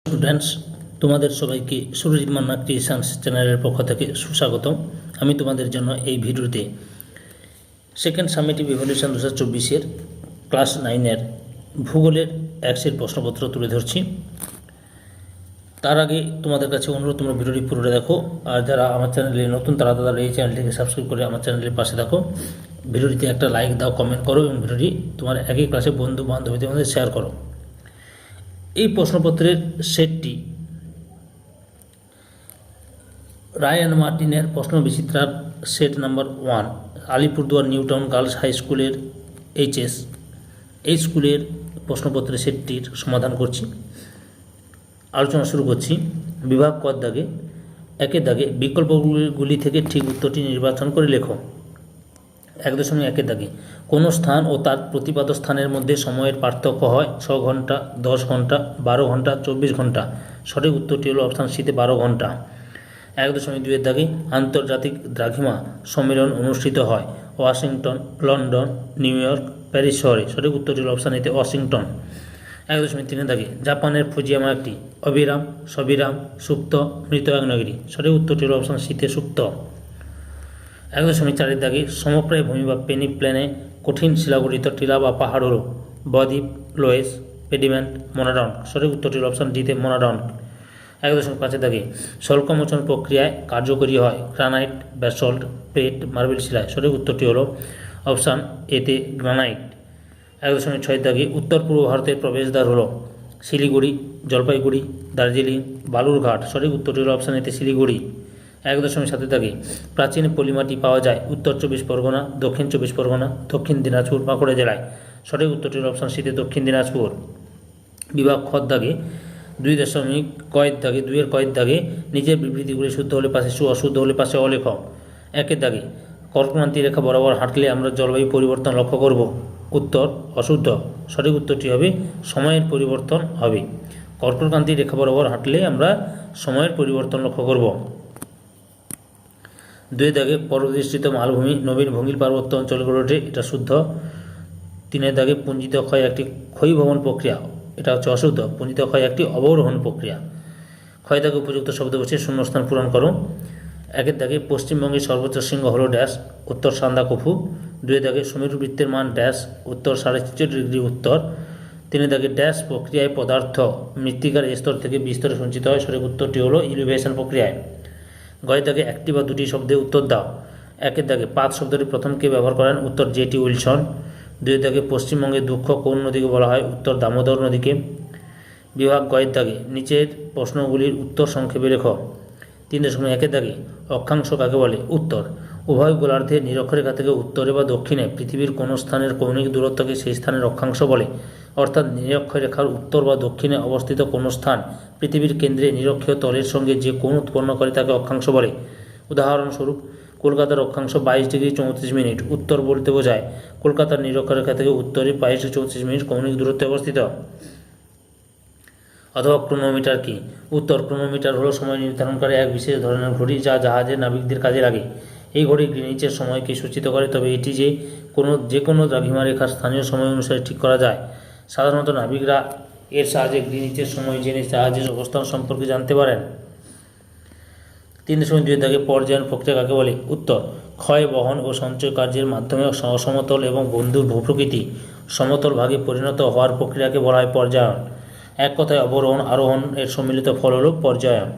Students, তোমাদের সবাইকে Surajit Manna creations চ্যানেলের পক্ষ থেকে সুস্বাগতম। আমি তোমাদের জন্য এই ভিডিওতে সেকেন্ড সামেটিভ ইভ্যালুয়েশন 2024-এর ক্লাস 9-এর ভূগোলের এক্সের প্রশ্নপত্র তুলে ধরছি। তার আগে তোমাদের কাছে অনুরোধ, তোমরা ভিডিওটি পুরোটা দেখো, আর যারা আমার চ্যানেলে নতুন তারা এই চ্যানেলটিকে সাবস্ক্রাইব করে আমার চ্যানেলের পাশে থাকো। ভিডিওটিতে একটা লাইক দাও, কমেন্ট করো এবং ভিডিওটি তোমার একই ক্লাসে বন্ধু বান্ধবীদের মধ্যে শেয়ার করো। এই প্রশ্নপত্রের সেটটি রায় অ্যান্ড মার্টিনের প্রশ্ন বিচিত্রার set number 1, Alipurduar New Town girls high স্কুলের এইচএস এই স্কুলের প্রশ্নপত্রের সেটটির সমাধান করছি। আলোচনা শুরু করছি। বিভাগ ক দাগে, একের দাগে বিকল্পগুলি থেকে ঠিক উত্তরটি নির্বাচন করে লেখো। 1.1 দাগে কোনো স্থান ও তার প্রতিপাদ্য স্থানের মধ্যে সময়ের পার্থক্য হয় 6 ঘন্টা, 10 ঘন্টা, 12 ঘন্টা, 24 ঘন্টা। সঠিক উত্তরটি হলো অপশান সিতে 12 ঘন্টা। 1.2 দাগে আন্তর্জাতিক দ্রাঘিমা সম্মেলন অনুষ্ঠিত হয় Washington, London, new York, Paris শহরে। সঠিক উত্তরটি হলো অপশান এতে ওয়াশিংটন। 1.3 দাগে জাপানের ফুজিয়ামা একটি অবিরাম, সবিরাম, সুপ্ত, মৃত আগ্নেয়গিরি। সঠিক উত্তরটি হলো অপশান সিতে সুপ্ত। 1.4 দাগে সমপ্রায় ভূমি বা পেনি প্লেনে কঠিন শিলাগঠিত টিলা বা পাহাড় হল বদ্বীপ, লোয়েস, পেডিমেন্ট, মোনাডাউন। সঠিক উত্তরটি হল অপশান ডিতে মোনাডাউন। 1.5 দাগে স্বল্পমোচন প্রক্রিয়ায় কার্যকরী হয় গ্রানাইট, ব্যাসল্ট, প্লেট, মার্বেল শিলায়। সঠিক উত্তরটি হল অপশান এতে গ্রানাইট। 1.6 দাগে উত্তর পূর্ব ভারতের প্রবেশদ্বার হল শিলিগুড়ি, জলপাইগুড়ি, দার্জিলিং, বালুরঘাট। সঠিক উত্তরটি হল অপশান এতে শিলিগুড়ি। 1.7 দাগে প্রাচীন পলিমাটি পাওয়া যায় উত্তর 24 পরগনা, দক্ষিণ 24 পরগনা, দক্ষিণ দিনাজপুর, বাঁকুড়া জেলায়। সঠিক উত্তরটি হল অপশান সিতে দক্ষিণ দিনাজপুর। বিভাগ খ দাগে 2.2 দাগে নিচের বিবৃতিগুলি শুদ্ধ হলে পাশে সু, অশুদ্ধ হলে পাশে অলেখ। 1 দাগে কর্কক্রান্তি রেখা বরাবর হাঁটলে আমরা জলবায়ু পরিবর্তন লক্ষ্য করব। উত্তর অশুদ্ধ। সঠিক উত্তরটি হবে সময়ের পরিবর্তন হবে। কর্কক্রান্তি রেখা বরাবর হাঁটলে আমরা সময়ের পরিবর্তন লক্ষ্য করব। 2 দাগে পর্বতবেষ্টিত মালভূমি নবীন ভঙ্গিল পার্বত্য অঞ্চল গড়ে ওঠে, এটা শুদ্ধ। 3 দাগে পুঞ্জিত ক্ষয় একটি ক্ষয়ীভবন প্রক্রিয়া, এটা হচ্ছে অশুদ্ধ। পুঞ্জিত ক্ষয় একটি অবরোহণ প্রক্রিয়া। ক্ষয় দাগে উপযুক্ত শব্দ বসে শূন্যস্থান পূরণ করো। 1 দাগে পশ্চিমবঙ্গের সর্বোচ্চ শৃঙ্গ হল ড্যাশ, উত্তর সান্দাকফু। 2 দাগে সমীর বৃত্তের মান ড্যাশ, উত্তর 43.5 ডিগ্রি উত্তর। 3 দাগে ড্যাশ প্রক্রিয়ায় পদার্থ মৃত্তিকার স্তর থেকে বিস্তরে সঞ্চিত হয়। সঠিক উত্তরটি হলো ইলিভেশন প্রক্রিয়ায়। গয়ের দাগে একটি বা দুটি শব্দে উত্তর দাও। 1 দাগে পাত শব্দটি প্রথম কে ব্যবহার করেন? উত্তর জেটি উইলসন। 2 দাগে পশ্চিমবঙ্গের দুঃখ কোন নদীকে বলা হয়? উত্তর দামোদর নদীকে। বিভাগ গয়ের দাগে নিচের প্রশ্নগুলির উত্তর সংক্ষেপে লেখো। 3.1 দাগে অক্ষাংশ কাকে বলে? উত্তর উভয় গোলার্ধের নিরক্ষরেখা থেকে উত্তরে বা দক্ষিণে পৃথিবীর কোনো স্থানের কৌণিক দূরত্বকে সেই স্থানের অক্ষাংশ বলে। অর্থাৎ নিরক্ষরেখার উত্তর বা দক্ষিণে অবস্থিত কোনো স্থান পৃথিবীর কেন্দ্রে নিরক্ষীয় তলের সঙ্গে যে কোণ উৎপন্ন করে তাকে অক্ষাংশ বলে। উদাহরণস্বরূপ কলকাতার অক্ষাংশ 22 ডিগ্রি 34 মিনিট। উত্তর বলতে বোঝায় কলকাতার নিরক্ষরেখা থেকে উত্তরে 22 ডিগ্রি 34 মিনিট কৌণিক দূরত্বে অবস্থিত। অথবা ক্রোনোমিটার কি? উত্তর ক্রোনোমিটার হলো সময় নির্ধারণকারী এক বিশেষ ধরনের ঘড়ি যা জাহাজের নাবিকদের কাজে লাগে। এই ঘড়ি গ্রিনিচের সময়কে সূচিত করে, তবে এটি যে কোনো দ্রাঘিমা রেখার স্থানীয় সময় অনুসারে ঠিক করা যায়। সাধারণত নাবিকরা এর সাহায্যে গ্রিনিচের সময় জেনে জাহাজের অবস্থান সম্পর্কে জানতে পারেন। 3.2 দাগে পর্যায়ন প্রক্রিয়া কাকে বলে? উত্তর ক্ষয়, বহন ও সঞ্চয় কার্যের মাধ্যমে অসমতল এবং বন্ধুর ভূপ্রকৃতি সমতল ভাগে পরিণত হওয়ার প্রক্রিয়াকে বলা হয় পর্যায়ন। এক কথায় অবরোহণ আরোহণ এর সম্মিলিত ফল হল পর্যায়ন।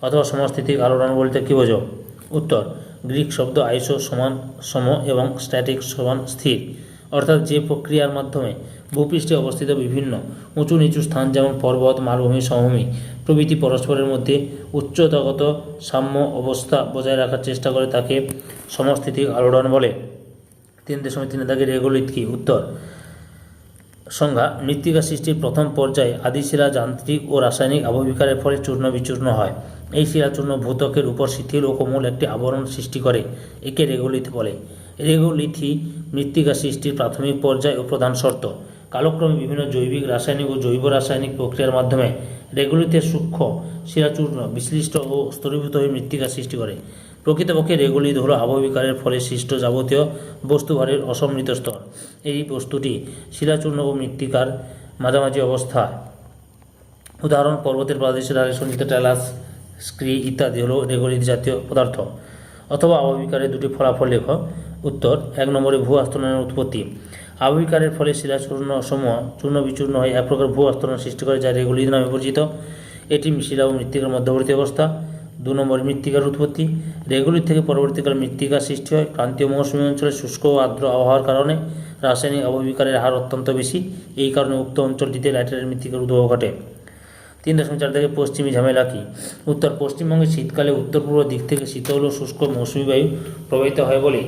অথবা সমস্থিতিক আলোড়ন বলতে কী বোঝো? উত্তর গ্রিক শব্দ আইসো সমান সম এবং স্ট্যাটিক সমান স্থির, অর্থাৎ যে প্রক্রিয়ার মাধ্যমে ভূপৃষ্ঠে অবস্থিত বিভিন্ন উঁচু নিচু স্থান যেমন পর্বত, মালভূমি, সমভূমি প্রভৃতি পরস্পরের মধ্যে উচ্চতাগত সাম্য অবস্থা বজায় রাখার চেষ্টা করে তাকে সমস্থিতিক আলোড়ন বলে। 3.3 দাগে রেগোলিথ কি? উত্তর সংজ্ঞা মৃত্তিকা সৃষ্টির প্রথম পর্যায়ে আদি শিলা যান্ত্রিক ও রাসায়নিক আবহবিকারের ফলে চূর্ণ বিচূর্ণ হয়। এই শিলাচূর্ণ ভূত্বকের উপর শিথিল ও কোমল একটি আবরণ সৃষ্টি করে, একে রেগোলিথ বলে। রেগোলিথই মৃত্তিকা সৃষ্টির প্রাথমিক পর্যায় ও প্রধান শর্ত। কালক্রমে বিভিন্ন জৈবিক, রাসায়নিক ও জৈব রাসায়নিক প্রক্রিয়ার মাধ্যমে রেগোলিথের সূক্ষ্ম শিলাচূর্ণ বিশ্লিষ্ট ও স্তরীভূত হয়ে মৃত্তিকা সৃষ্টি করে। প্রকৃতপক্ষে রেগোলিথ হল আবহবিকারের ফলে সৃষ্ট যাবতীয় বস্তুভারের অসমৃত স্তর। এই বস্তুটি শিলাচূর্ণ ও মৃত্তিকার মাঝামাঝি অবস্থায় উদাহরণ পর্বতের পাদদেশে ঢালে সঞ্চিত ট্যালাস, স্ক্রি ইত্যাদি হলো রেগোলিথ জাতীয় পদার্থ। অথবা আবহবিকারের দুটি ফলাফল লেখ। উত্তর 1 নম্বরে ভূ আস্তরণের উৎপত্তি। আবহবিকারের ফলে শিলাচূর্ণ সমূহ চূর্ণ বিচূর্ণ হয়ে এক প্রকার ভূ আস্তরণ সৃষ্টি করে, যা রেগোলিথ নামে পরিচিত। এটি শিলা ও মৃত্তিকার মধ্যবর্তী অবস্থা। 2 নম্বরে মৃত্তিকার উৎপত্তি। রেগোলিথ থেকে পরবর্তীকালে মৃত্তিকার সৃষ্টি হয়। ক্রান্তীয় মৌসুমী অঞ্চলে শুষ্ক ও আর্দ্র আবহাওয়ার কারণে রাসায়নিক আবহবিকারের হার অত্যন্ত বেশি। এই কারণে উক্ত অঞ্চলটিতে ল্যাটেরাইট মৃত্তিকার উদ্ভব ঘটে। 3.4 থেকে পশ্চিমী ঝামেলা কি? উত্তর পশ্চিমবঙ্গে শীতকালে উত্তর পূর্ব দিক থেকে শীতল ও শুষ্ক মৌসুমী বায়ু প্রবাহিত হয় বলে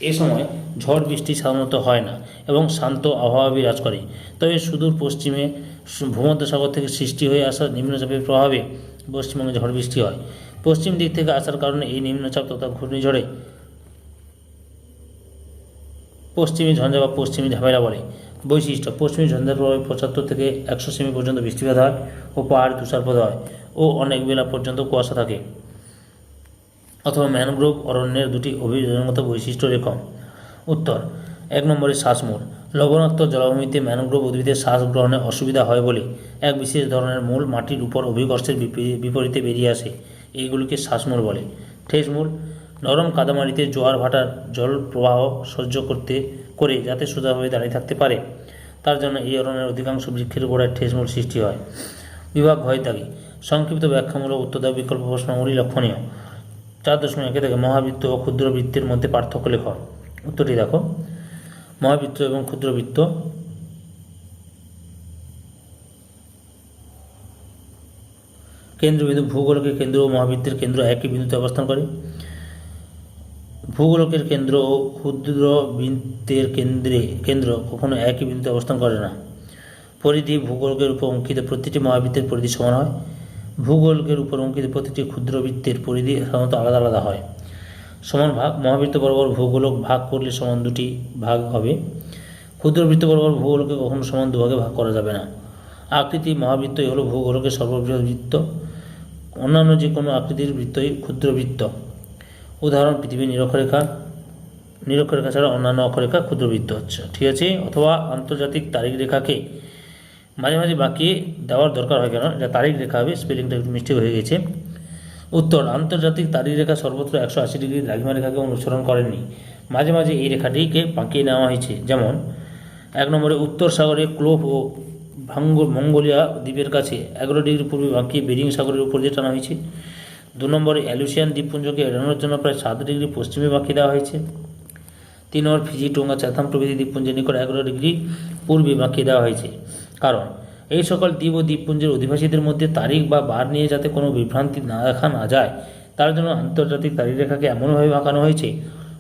এ সময় ঝড় বৃষ্টি সাধারণত হয় না এবং শান্ত আবহাওয়া বিরাজ করে। তবে সুদূর পশ্চিমে ভূমধ্যসাগর থেকে সৃষ্টি হয়ে আসা নিম্নচাপের প্রভাবে পশ্চিমবঙ্গে ঝড় বৃষ্টি হয়। পশ্চিম দিক থেকে আসার কারণে এই নিম্নচাপ তথা ঘূর্ণিঝড়ে পশ্চিমী ঝঞ্ঝা বা পশ্চিমী ঝামেলা বলে। বৈশিষ্ট্য: পশ্চিমী ঝঞ্ঝার প্রভাবে 75 থেকে 100 সেমি পর্যন্ত বৃষ্টিপাত হয় ও পাহাড় তুষারপাত হয় ও অনেক বেলা পর্যন্ত কুয়াশা থাকে। অথবা ম্যানগ্রোভ অরণ্যের দুটি অভিযোজনগত বৈশিষ্ট্য লেখ। উত্তর 1 নম্বরে শ্বাসমূল। লবণাক্ত জলাভূমিতে ম্যানগ্রোভ উদ্ভিদের শ্বাস গ্রহণে অসুবিধা হয় বলে এক বিশেষ ধরনের মূল মাটির উপর অভিকর্ষের বিপরীতে বেরিয়ে আসে। এইগুলিকে শ্বাসমূল বলে। ঠেসমূল: নরম কাদামাটিতে জোয়ার ভাটার জল প্রবাহ সহ্য করে যাতে সোজাভাবে দাঁড়িয়ে থাকতে পারে, তার জন্য এই অরণ্যের অধিকাংশ বৃক্ষের গোড়ায় ঠেসমূল সৃষ্টি হয়। বিভাগ ভয়ত্যাগী। সংক্ষিপ্ত ব্যাখ্যামূলক উত্তর দেওয়া বিকল্প প্রশ্নগুলি লক্ষণীয়। 4.1 থেকে মহাবৃত্ত ও ক্ষুদ্রবৃত্তের মধ্যে পার্থক্য লেখ। উত্তরটি দেখো। মহাবৃত্ত এবং ক্ষুদ্রবৃত্ত। কেন্দ্রবিন্দু: ভূগোলকের কেন্দ্র ও মহাবৃত্তের কেন্দ্র একই বিন্দুতে অবস্থান করে। ভূগোলকের কেন্দ্র ও ক্ষুদ্রবৃত্তের কেন্দ্র কখনো একই বিন্দুতে অবস্থান করে না। পরিধি: ভূগোলকের উপর অঙ্কিত প্রতিটি মহাবৃত্তের পরিধি সমান হয়। ভূগোলকের উপর অঙ্কিত প্রতিটি ক্ষুদ্রবৃত্তের পরিধি সাধারণত আলাদা আলাদা হয়। সমান ভাগ: মহাবৃত্ত বরাবর ভূগোলক ভাগ করলে সমান 2টি ভাগ হবে। ক্ষুদ্রবৃত্ত বরাবর ভূগোলকে কখনো সমান 2 ভাগে ভাগ করা যাবে না। আকৃতি: মহাবৃত্তই হলো ভূগোলকের সর্ববৃহৎ বৃত্ত। অন্যান্য যে কোনো আকৃতির বৃত্তই ক্ষুদ্রবৃত্ত। উদাহরণ: পৃথিবীর নিরক্ষরেখা ছাড়া অন্যান্য অক্ষরেখা ক্ষুদ্রবৃত্ত হচ্ছে, ঠিক আছে। অথবা আন্তর্জাতিক তারিখ রেখাকে মাঝে মাঝে বাঁকিয়ে দেওয়ার দরকার হয়, কেন? এটা তারিখ রেখা হবে, স্পেলিংটা একটু মিস্টেক হয়ে গেছে। উত্তর: আন্তর্জাতিক তারিখ রেখা সর্বত্র 180 ডিগ্রি দ্রাঘিমা রেখাকে অনুসরণ করেনি। মাঝে মাঝে এই রেখাটিকে বাঁকিয়ে নেওয়া হয়েছে। যেমন 1 নম্বরে উত্তর সাগরে ক্লোভ ও মঙ্গোলিয়া দ্বীপের কাছে 11 ডিগ্রি পূর্বে বাঁকিয়ে বেরিং সাগরের উপর দিয়ে টানা হয়েছে। 2 নম্বরে অ্যালুসিয়ান দ্বীপপুঞ্জকে এড়ানোর জন্য প্রায় 7 ডিগ্রি পশ্চিমে বাঁকিয়ে দেওয়া হয়েছে। 3 নম্বর ফিজি, টোঙ্গা, চাথাম প্রভৃতি দ্বীপপুঞ্জের নিকট 11 ডিগ্রি পূর্বে বাঁকিয়ে দেওয়া হয়েছে। কারণ এই সকল দ্বীপ ও দ্বীপপুঞ্জের অধিবাসীদের মধ্যে তারিখ বা বার নিয়ে যাতে কোনো বিভ্রান্তি দেখা না যায়, তার জন্য আন্তর্জাতিক তারিখ রেখাকে এমনভাবে বাঁকানো হয়েছে।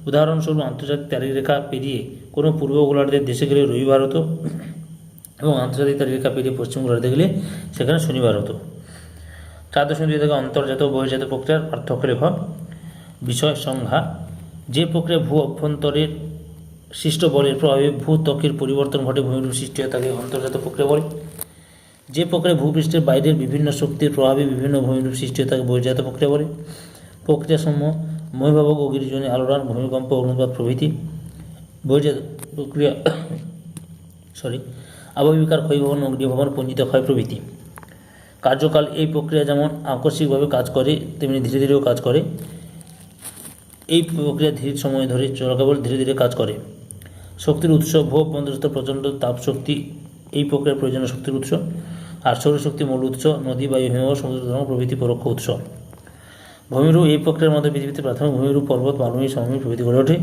উদাহরণস্বরূপ, আন্তর্জাতিক তারিখ রেখা পেরিয়ে কোনো পূর্ব গোলার্ধের দেশে গেলে রবিবার হতো এবং আন্তর্জাতিক তারিখ রেখা পেরিয়ে পশ্চিম গোলার্ধে গেলে সেখানে শনিবার হতো। 4.2 থেকে অন্তর্জাত ও বহির্জাত প্রক্রিয়ার পার্থক্য লেখ। বিষয় সংজ্ঞা: যে প্রক্রিয়া ভূ অভ্যন্তরের সৃষ্ট বলের প্রভাবে ভূত্বকের পরিবর্তন ঘটে ভূমিরূপ সৃষ্টি হয় তাকে অন্তর্জাত প্রক্রিয়া বলে। যে প্রক্রিয়া ভূপৃষ্ঠের বাইরের বিভিন্ন শক্তির প্রভাবে বিভিন্ন ভূমিরূপ সৃষ্টি হয় তাকে বহির্জাত প্রক্রিয়া বলে। প্রক্রিয়াসমূহ: মহিভাবক ও গিরিজনী আলোড়ন, ভূমিকম্প, অগ্নুৎপাত প্রভৃতি। বহির্জাত প্রক্রিয়া আবহবিকার, ক্ষয়ভবন, অগ্নিভবন, পঞ্জিত ক্ষয় প্রভৃতি। কার্যকাল: এই প্রক্রিয়া যেমন আকস্মিকভাবে কাজ করে তেমনি ধীরে ধীরেও কাজ করে। এই প্রক্রিয়া ধীর সময় ধরে কেবল ধীরে ধীরে কাজ করে। শক্তির উৎস: ভূ অভ্যন্তরস্থ প্রচণ্ড তাপশক্তি এই প্রক্রিয়ার প্রয়োজনীয় শক্তির উৎস। আর সৌরশক্তি মূল উৎস। নদী, বায়ু, হিমবাহ, সমুদ্র তরঙ্গ প্রভৃতি পরোক্ষ উৎস। ভূমিরূপ: এই প্রক্রিয়ার মধ্যে পৃথিবীতে প্রাথমিক ভূমিরূপ পর্বত, মালভূমি, সমভূমি প্রভৃতি গড়ে ওঠে।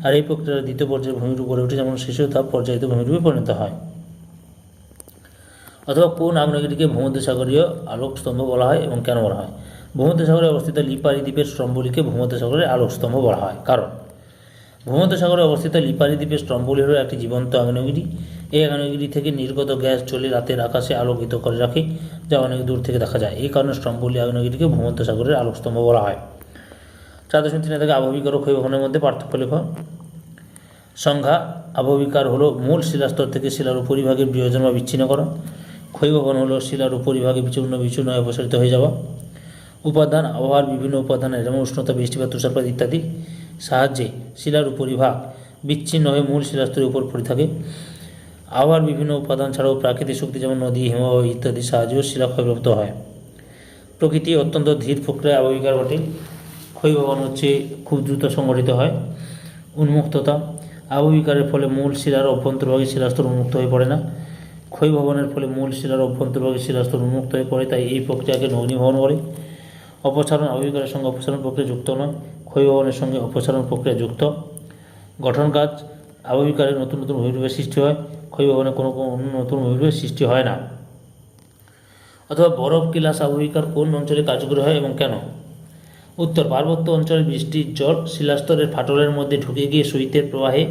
আর এই প্রক্রিয়ার দ্বিতীয় পর্যায়ে ভূমিরূপ গড়ে ওঠে, যেমন শেষীয় ধাপ পর্যায়িত ভূমিরূপে পরিণত হয়। অথবা কোন আগ্নেয়গিরিকে ভূমধ্যসাগরীয় আলোকস্তম্ভ বলা হয় এবং কেন বলা হয়? ভূমধ্যসাগরে অবস্থিত লিপারি দ্বীপের স্তম্ভগুলিকে ভূমধ্যসাগরের আলোকস্তম্ভ বলা হয়, কারণ ভূমধ্যসাগরে অবস্থিত লিপারি দ্বীপের স্তম্ভগুলি হল একটি জীবন্ত আগ্নেয়গিরি। এই আগ্নেয়গিরি থেকে নির্গত গ্যাস চলে রাতের আকাশে আলোকিত করে রাখে, যা অনেক দূর থেকে দেখা যায়। এই কারণে স্তম্ভগুলি আগ্নেয়গিরিকে ভূমধ্যসাগরের আলোকস্তম্ভ বলা হয়। 4.3 থেকে আবহবিকার ও ক্ষয়ভবনের মধ্যে পার্থক্য লেখ। সংজ্ঞা: আবহবিকার হলো মূল শিলাস্তর থেকে শিলার উপরিভাগের বিয়োজন বা বিচ্ছিন্নকরণ। ক্ষয়ভবন হলো শিলার উপরিভাগে বিচূর্ণ হয়ে অপসারিত হয়ে যাওয়া। উপাদান: আবহাওয়ার বিভিন্ন উপাদানের যেমন উষ্ণতা, বৃষ্টিপাত, তুষারপাত ইত্যাদি সাহায্যে শিলার উপরিভাগ বিচ্ছিন্ন হয়ে মূল শিলাস্তরের উপর পড়ে থাকে। আবার বিভিন্ন উপাদান ছাড়াও প্রাকৃতিক শক্তি যেমন নদী, হিমবাহ ইত্যাদির সাহায্যেও শিলা ক্ষয়প্রাপ্ত হয়। প্রকৃতি অত্যন্ত ধীর প্রক্রিয়া আবহবিকার ঘটে। ক্ষয়ভবন হচ্ছে খুব দ্রুত সংঘটিত হয়। উন্মুক্ততা, আবহবিকারের ফলে মূল শিলার অভ্যন্তরভাগে শিলাস্তর উন্মুক্ত হয়ে পড়ে না। ক্ষয়ভবনের ফলে মূল শিলার অভ্যন্তরভাগে শিলাস্তর উন্মুক্ত হয়ে পড়ে, তাই এই প্রক্রিয়াকে নগ্নীভবন বলে। অপসারণ, আবহবিকারের সঙ্গে অপসারণ প্রক্রিয়া যুক্ত নয়, ক্ষয়ভবনের সঙ্গে অপসারণ প্রক্রিয়া যুক্ত। গঠন কাজ, আবহবিকারে নতুন নতুন ভূমিরূপের সৃষ্টি হয়, ক্ষয়ভবনে কোনো নতুন ভূমিরূপের সৃষ্টি হয় না। অথবা বরফ কিলাস আবহবিকার কোন অঞ্চলে কার্যকরী হয় এবং কেন? উত্তর, পার্বত্য অঞ্চলের বৃষ্টির জল শিলাস্তরের ফাটলের মধ্যে ঢুকে গিয়ে শৈত্যের প্রবাহে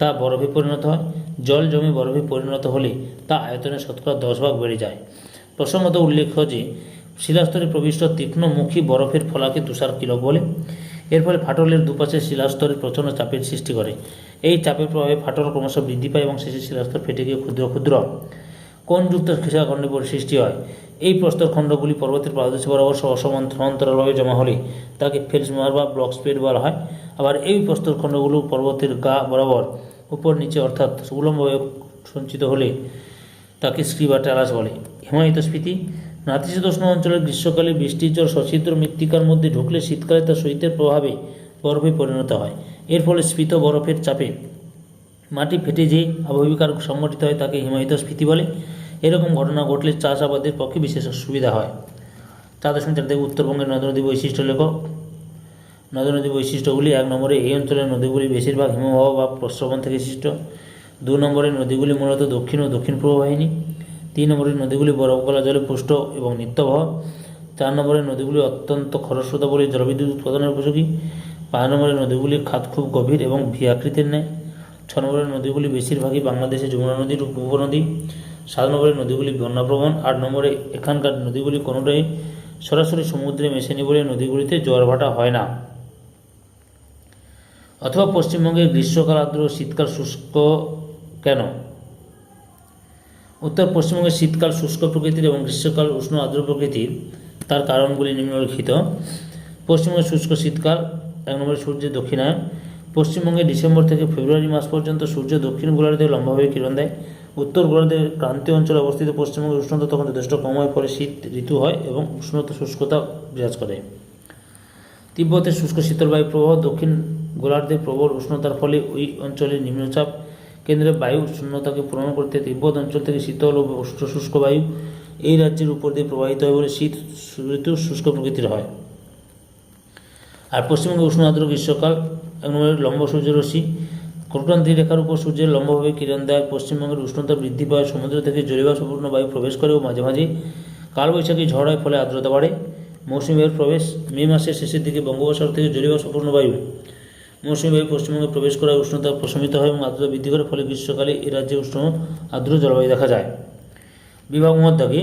তা বরফে পরিণত হয়। জল জমে বরফে পরিণত হলে তা আয়তনে শতকরা 10 ভাগ বেড়ে যায়। প্রসঙ্গত উল্লেখ্য যে শিলাস্তরে প্রবিষ্ট তীক্ষ্ণমুখী বরফের ফলাকে তুষারকিলক বলে। এর ফলে ফাটলের দুপাশে শিলাস্তরে প্রচণ্ড চাপের সৃষ্টি করে। এই চাপের প্রভাবে ফাটল ক্রমশ বৃদ্ধি পায় এবং শেষে শিলাস্তর ফেটে গিয়ে ক্ষুদ্র ক্ষুদ্র কোণযুক্ত শিলাখণ্ডে পরে সৃষ্টি হয়। এই প্রস্তরখণ্ডগুলি পর্বতের পাদদেশ বরাবর সমান্তরালভাবে জমা হলে তাকে ফেলসমার বা ব্লক স্প্রেড বলা হয়। আবার এই প্রস্তরখণ্ডগুলো পর্বতের গা বরাবর উপর নিচে অর্থাৎ উলম্বভাবে সঞ্চিত হলে তাকে স্ক্রি বা ট্যালাস বলে। হিমায়িত স্ফীতি, নাতিশীতোষ্ণ অঞ্চলের গ্রীষ্মকালে বৃষ্টির জল সছিদ্র মৃত্তিকার মধ্যে ঢুকলে শীতকালে তা শৈত্যের প্রভাবে বরফে পরিণত হয়। এর ফলে স্ফীত বরফের চাপে মাটি ফেটে যে আবহবিকার সংঘটিত হয় তাকে হিমায়িত স্ফীতি বলে। এরকম ঘটনা ঘটলে চাষাবাদের পক্ষে বিশেষ সুবিধা হয়। 4.4 উত্তরবঙ্গের নদ নদী বৈশিষ্ট্য লেখক। নদ নদী বৈশিষ্ট্যগুলি: 1 নম্বরে, এই অঞ্চলের নদীগুলি বেশিরভাগ হিমবাহ বা প্রস্রবণ থেকে সৃষ্ট। 2 নম্বরে, নদীগুলি মূলত দক্ষিণ ও দক্ষিণ পূর্ব বাহিনী। 3 নম্বরে, নদীগুলি বরফ গলা জলে পুষ্ট এবং নিত্যবহ। 4 নম্বরে, নদীগুলি অত্যন্ত খরস্রোতা বলে জলবিদ্যুৎ উৎপাদনের উপযোগী। 5 নম্বরে, নদীগুলির খাত খুব গভীর এবং ভি আকৃতির নেয়। 6 নম্বরে, নদীগুলি বেশিরভাগই বাংলাদেশে যমুনা নদীর উপনদী। 7 নম্বরে, নদীগুলি বন্যাপ্রবণ। 8 নম্বরে, এখানকার নদীগুলি কোনোটাই সরাসরি সমুদ্রে মেশেনি বলে নদীগুলিতে জোয়ার ভাটা হয় না। অথবা পশ্চিমবঙ্গের গ্রীষ্মকাল আর্দ্র ও শীতকাল শুষ্ক কেন? উত্তর, পশ্চিমবঙ্গের শীতকাল শুষ্ক প্রকৃতির এবং গ্রীষ্মকাল উষ্ণ আর্দ্র প্রকৃতির। তার কারণগুলি নিম্নলিখিত। পশ্চিমবঙ্গের শুষ্ক শীতকাল: 1 নম্বরে, সূর্যের দক্ষিণায়ন। পশ্চিমবঙ্গে ডিসেম্বর থেকে ফেব্রুয়ারি মাস পর্যন্ত সূর্য দক্ষিণ গোলার্ধে লম্বাভাবে কিরণ দেয়। উত্তর গোলার্ধের ক্রান্তীয় অঞ্চলে অবস্থিত পশ্চিমবঙ্গের উষ্ণতা তখন যথেষ্ট কম হয়, ফলে শীত ঋতু হয় এবং উষ্ণতা শুষ্কতা বিরাজ করে। তিব্বতের শুষ্ক শীতল বায়ু প্রবাহ দক্ষিণ গোলার্ধে প্রবল উষ্ণতার ফলে ওই অঞ্চলের নিম্নচাপ কেন্দ্রে বায়ু শূন্যতাকে পূরণ করতে তিব্বত অঞ্চল থেকে শীতল ও উষ্ণ শুষ্ক বায়ু এই রাজ্যের উপর দিয়ে প্রবাহিত হয় বলে শীত ঋতু শুষ্ক প্রকৃতির হয়। আর পশ্চিমবঙ্গে উষ্ণ আর্দ্র গ্রীষ্মকাল: 1 নম্বরে, লম্ব সূর্যরশ্মি। কর্কটক্রান্তি রেখার উপর সূর্যের লম্বভাবে কিরণ দেয়। পশ্চিমবঙ্গের উষ্ণতা বৃদ্ধি পায়, সমুদ্র থেকে জলীয়বাষ্পপূর্ণ বায়ু প্রবেশ করে ও মাঝে মাঝে কালবৈশাখী ঝড় হয়, ফলে আর্দ্রতা বাড়ে। মৌসুমী বায়ুর প্রবেশ: মে মাসের শেষের দিকে বঙ্গোপসাগর থেকে জলীয়বাষ্পপূর্ণ বায়ু মৌসুমী বায়ু পশ্চিমবঙ্গে প্রবেশ করায় উষ্ণতা প্রশমিত হয় এবং আর্দ্রতা বৃদ্ধি করে, ফলে গ্রীষ্মকালে এ রাজ্যে উষ্ণ আর্দ্র জলবায়ু দেখা যায়। বিভাগমত দাগে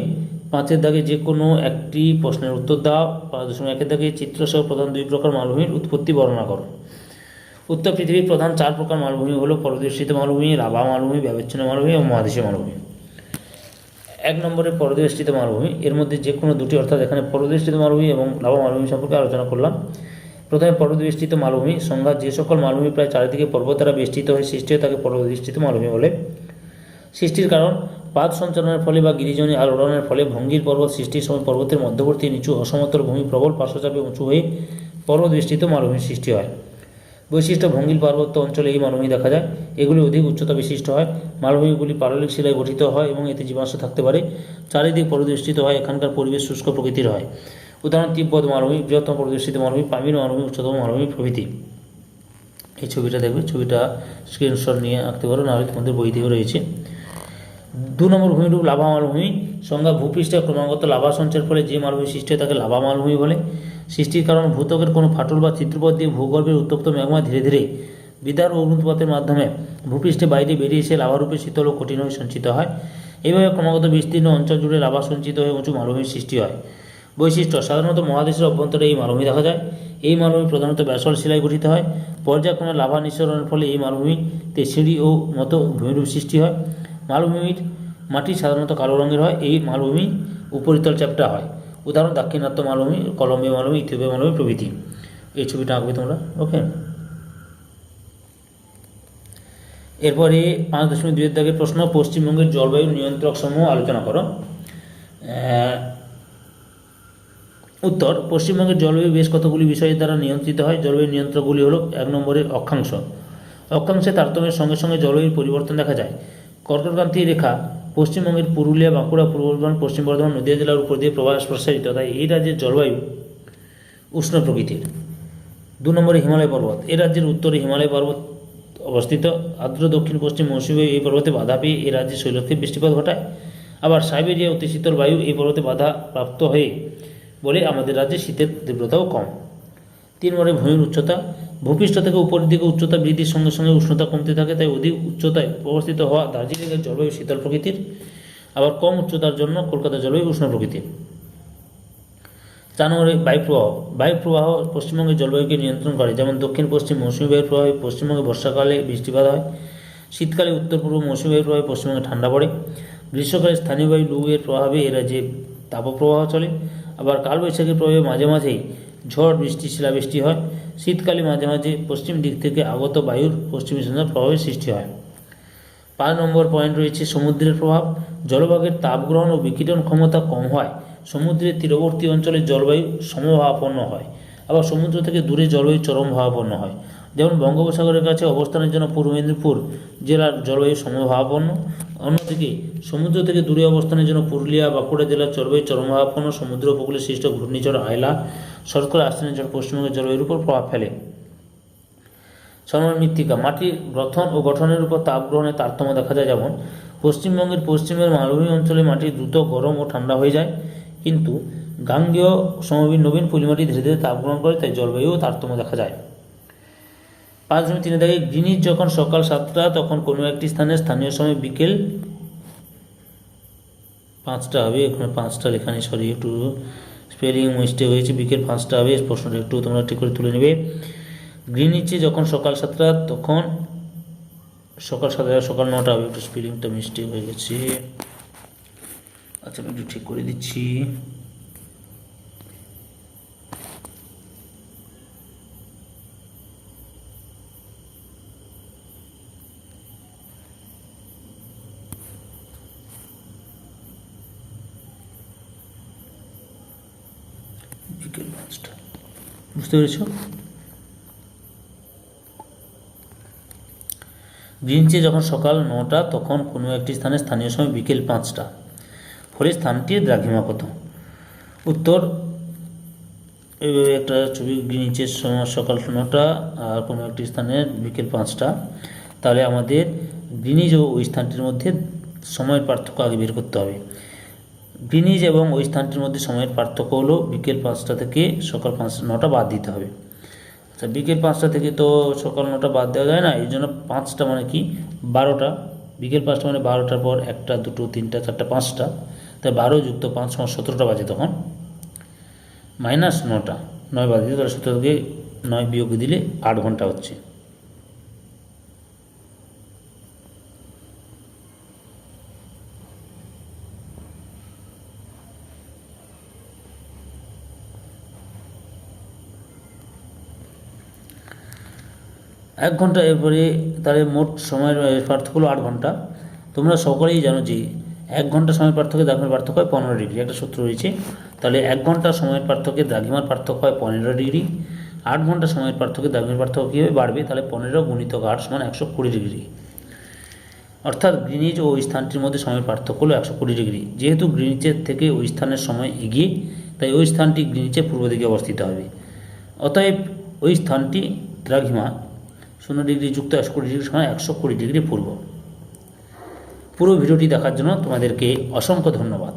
5-এর দাগে যে কোনো একটি প্রশ্নের উত্তর দাও। 5.1-এর দাগে চিত্রসহ প্রধান 2 প্রকার মালভূমির উৎপত্তি বর্ণনা করো। উত্তর, পৃথিবীর প্রধান 4 প্রকার মালভূমি হল পরদৃষ্টিত মালভূমি, লাভা মালভূমি, ব্যবচ্ছিন্ন মালভূমি এবং মহাদেশীয় মালভূমি। 1 নম্বরে, পরদৃষ্টিত মালভূমি। এর মধ্যে যে কোনো দুটি, অর্থাৎ এখানে পরদৃষ্টিত মালভূমি এবং লাভা মালভূমি সম্পর্কে আলোচনা করলাম। প্রথমে পরদৃষ্টিত মালভূমি সংজ্ঞা: যে সকল মালভূমি প্রায় চারিদিকে পর্বত দ্বারা বেষ্টিত হয়ে সৃষ্টি হয় তাকে পরদৃষ্টিত মালভূমি বলে। সৃষ্টির কারণ: পাত সঞ্চালনের ফলে বা গিরিজনী আলোড়নের ফলে ভঙ্গীর পর্বত সৃষ্টির সময় পর্বতের মধ্যবর্তী নিচু অসমতল ভূমি প্রবল পার্শ্বচাপে উঁচু হয়ে পরদৃষ্টিত মালভূমির সৃষ্টি হয়। বৈশিষ্ট্য: ভঙ্গিল পার্বত্য অঞ্চলে এই মালভূমি দেখা যায়। এগুলি অধিক উচ্চতা বিশিষ্ট হয়। মালভূমিগুলি পাললিক শিলায় গঠিত হয় এবং এতে জীবাশ্ম থাকতে পারে। চারিদিক পরিবেষ্টিত হয়। এখানকার পরিবেশ শুষ্ক প্রকৃতির হয়। উদাহরণ: তিব্বত মালভূমি, বৃহত্তম পরিবেষ্টিত মালভূমি, পামির মালভূমি, উচ্চতম মালভূমি প্রভৃতি। এই ছবিটা দেখবে, ছবিটা স্ক্রিনশট নিয়ে আঁকতে পারো, নাহলে তোমাদের বইতেও রয়েছে। 2 নম্বর ভূমিরূপ লাভা মালভূমি সংজ্ঞা: ভূপৃষ্ঠে ক্রমাগত লাভা সঞ্চারের ফলে যে মালভূমি সৃষ্টি হয় তাকে লাভা মালভূমি বলে। সৃষ্টির কারণ: ভূত্বকের কোনো ফাটল বা ছিদ্রপথ দিয়ে ভূগর্ভের উত্তপ্ত ম্যাগমা ধীরে ধীরে বিদার ও অগ্নুৎপাতের মাধ্যমে ভূপৃষ্ঠে বাইরে বেরিয়ে এসে লাভারূপে শীতল ও কঠিন হয়ে সঞ্চিত হয়। এইভাবে ক্রমাগত বিস্তীর্ণ অঞ্চল জুড়ে লাভা সঞ্চিত হয়ে উঁচু মালভূমির সৃষ্টি হয়। বৈশিষ্ট্য: সাধারণত মহাদেশের অভ্যন্তরে এই মালভূমি দেখা যায়। এই মালভূমি প্রধানত ব্যাসল্ট শিলায় গঠিত হয়। পর্যায়ক্রমে লাভা নিঃসরণের ফলে এই মালভূমিতে সিঁড়ি ও মতো ভূমিরূপ সৃষ্টি হয়। মালভূমির মাটি সাধারণত কালো রঙের হয়। এই মালভূমি উপরিতল চ্যাপ্টা হয়। উদাহরণ: দাক্ষিণাত্য মালভূমি, কলম্বিয়া মালভূমি, ইথিওপিয়া মালভূমি প্রভৃতি। এই ছবিটা আঁকবে তোমরা। ওকে, এরপরে 5.2 এর দাগের প্রশ্ন, পশ্চিমবঙ্গের জলবায়ু নিয়ন্ত্রক সমূহ আলোচনা করো। উত্তর, পশ্চিমবঙ্গের জলবায়ু বেশ কতগুলি বিষয়ের দ্বারা নিয়ন্ত্রিত হয়। জলবায়ু নিয়ন্ত্রকগুলি হলো: 1 নম্বরে অক্ষাংশ। অক্ষাংশে তারতম্যের সঙ্গে সঙ্গে জলবায়ুর পরিবর্তন দেখা যায়। কর্কটক্রান্তি রেখা পশ্চিমবঙ্গের পুরুলিয়া, বাঁকুড়া, পূর্ব বর্ধমান, পশ্চিম বর্ধমান, নদীয়া জেলার উপর দিয়ে প্রসারিত, তাই এই রাজ্যের জলবায়ু উষ্ণ প্রকৃতির। 2 নম্বরে হিমালয় পর্বত। এই রাজ্যের উত্তরে হিমালয় পর্বত অবস্থিত। আর্দ্র দক্ষিণ পশ্চিম মৌসুমী বায়ু এই পর্বতে বাধা পেয়ে এই রাজ্যে শৈলক্ষে বৃষ্টিপাত ঘটায়। আবার সাইবেরিয়া অতি শীতল বায়ু এই পর্বতে বাধা প্রাপ্ত হয়ে বলে আমাদের রাজ্যে শীতের তীব্রতাও কম। 3 নম্বরে ভূমির উচ্চতা। ভূপৃষ্ঠ থেকে উপরের দিকে উচ্চতা বৃদ্ধির সঙ্গে সঙ্গে উষ্ণতা কমতে থাকে, তাই অধিক উচ্চতায় অবস্থিত হওয়া দার্জিলিংয়ের জলবায়ু শীতল প্রকৃতির। আবার কম উচ্চতার জন্য কলকাতার জলবায়ু উষ্ণ প্রকৃতির। 4 নম্বরে বায়ুপ্রবাহ। বায়ুপ্রবাহ পশ্চিমবঙ্গের জলবায়ুকে নিয়ন্ত্রণ করে। যেমন দক্ষিণ পশ্চিম মৌসুমী বায়ুর প্রভাবে পশ্চিমবঙ্গে বর্ষাকালে বৃষ্টিপাত হয়। শীতকালে উত্তর পূর্ব মৌসুমী বায়ুর প্রভাবে পশ্চিমবঙ্গে ঠান্ডা পড়ে। গ্রীষ্মকালে স্থানীয় বায়ু লু এর প্রভাবে এ রাজ্যে তাপপ্রবাহ চলে। আবার কালবৈশাখীর প্রভাবে মাঝে মাঝেই ঝড় বৃষ্টি, শিলাবৃষ্টি হয়। শীতকালে মাঝে মাঝে পশ্চিম দিক থেকে আগত বায়ুর পশ্চিমী ঝঞ্ঝার প্রভাবে সৃষ্টি হয়। 5 নম্বর পয়েন্ট রয়েছে সমুদ্রের প্রভাব। জলভাগের তাপগ্রহণ ও বিকিরণ ক্ষমতা কম হয় সমুদ্রের তীরবর্তী অঞ্চলের জলবায়ু সমভাবাপন্ন হয়। আবার সমুদ্র থেকে দূরে জলবায়ু চরম ভাবাপন্ন হয়। যেমন বঙ্গোপসাগরের কাছে অবস্থানের জন্য পূর্ব মেদিনীপুর জেলার জলবায়ু সমভাবাপন্ন। অন্যদিকে সমুদ্র থেকে দূরে অবস্থানের জন্য পুরুলিয়া, বাঁকুড়া জেলার জলবায়ু চরমভাবাপন্ন। সমুদ্র উপকূলে সৃষ্ট ঘূর্ণিঝড় আয়লা শরৎকালে আশ্বিনের ঝড় পশ্চিমবঙ্গের জলবায়ুর উপর প্রভাব ফেলে। 6 নম্বর মৃত্তিকা। মাটির গ্রথন ও গঠনের উপর তাপ গ্রহণের তারতম্য দেখা যায়। যেমন পশ্চিমবঙ্গের পশ্চিমের মালভূমি অঞ্চলে মাটি দ্রুত গরম ও ঠান্ডা হয়ে যায়, কিন্তু গাঙ্গেয় সমভূমির নবীন পলিমাটি ধীরে ধীরে তাপ গ্রহণ করে, তাই জলবায়ুও তারতম্য দেখা যায়। 5.3 দেখে গ্রিনিচ যখন সকাল 7টা তখন কোনো একটি স্থানে স্থানীয় সময় বিকেল 5টা হবে। এখানে 5টা লেখা নেই, সরি, একটু স্পেলিং মিস্টেক হয়েছে। বিকেল 5টা হবে। প্রশ্নটা একটু তোমরা ঠিক করে তুলে নেবে। গ্রিনিচে যখন সকাল 7টা তখন সকাল 9টা হবে। একটু স্পেলিংটা মিস্টেক হয়ে গেছে। আচ্ছা, আমি একটু ঠিক করে দিচ্ছি। বিকেল 5টা, বুঝতে পেরেছ? গ্রিনিচে যখন সকাল 9টা তখন কোনো একটি স্থানে স্থানীয় সময় বিকেল 5টা, ফলে স্থানটির দ্রাঘিমা কত? উত্তর, এইভাবে একটা ছবি, গ্রিনিচের সময় সকাল 9টা আর কোনো একটি স্থানে বিকেল 5টা, তাহলে আমাদের গ্রিনিচ ও ওই স্থানটির মধ্যে সময়ের পার্থক্য আগে বের করতে হবে। গ্রিনিচ এবং ওই স্থানটির মধ্যে সময়ের পার্থক্য হলো বিকেল 5টা থেকে সকাল 9টা বাদ দিতে হবে। আচ্ছা, বিকেল 5টা থেকে তো সকাল 9টা বাদ দেওয়া যায় না, এই জন্য 5টা মানে কি 12টা। বিকেল 5টা মানে 12টার পর 1টা, 2টো, 3টা, 4টা, 5টা, তাই 12 যুক্ত 5 সমান 17টা বাজে। তখন মাইনাস 9টা, 9 বাজে দিলে, তাহলে 17 থেকে 9 বিয়োগ দিলে 8 ঘন্টা হচ্ছে। এক ঘন্টা। এরপরে তাহলে মোট সময়ের পার্থক্য হলো 8 ঘন্টা। তোমরা সকলেই জানো যে 1 ঘন্টা সময়ের পার্থক্যে দ্রাঘিমার পার্থক্য হয় 15 ডিগ্রি, একটা সূত্র রয়েছে। তাহলে 1 ঘন্টা সময়ের পার্থক্যে দ্রাঘিমার পার্থক্য হয় 15 ডিগ্রি। 8 ঘন্টা সময়ের পার্থক্যে দ্রাঘিমার পার্থক্য কীভাবে বাড়বে? তাহলে 15 গুণিতক 8 সমান 120 ডিগ্রি। অর্থাৎ গ্রিনিচ ও ওই স্থানটির মধ্যে সময়ের পার্থক্য হলো 120 ডিগ্রি। যেহেতু গ্রিনিচের থেকে ওই স্থানের সময় এগিয়ে, তাই ওই স্থানটি গ্রিনিচের পূর্ব দিকে অবস্থিত হবে। অতএব ওই স্থানটি দ্রাঘিমা 0 ডিগ্রি যুক্ত 120 ডিগ্রি সমান 120 ডিগ্রি পূর্ব। পুরো ভিডিওটি দেখার জন্য তোমাদেরকে অসংখ্য ধন্যবাদ।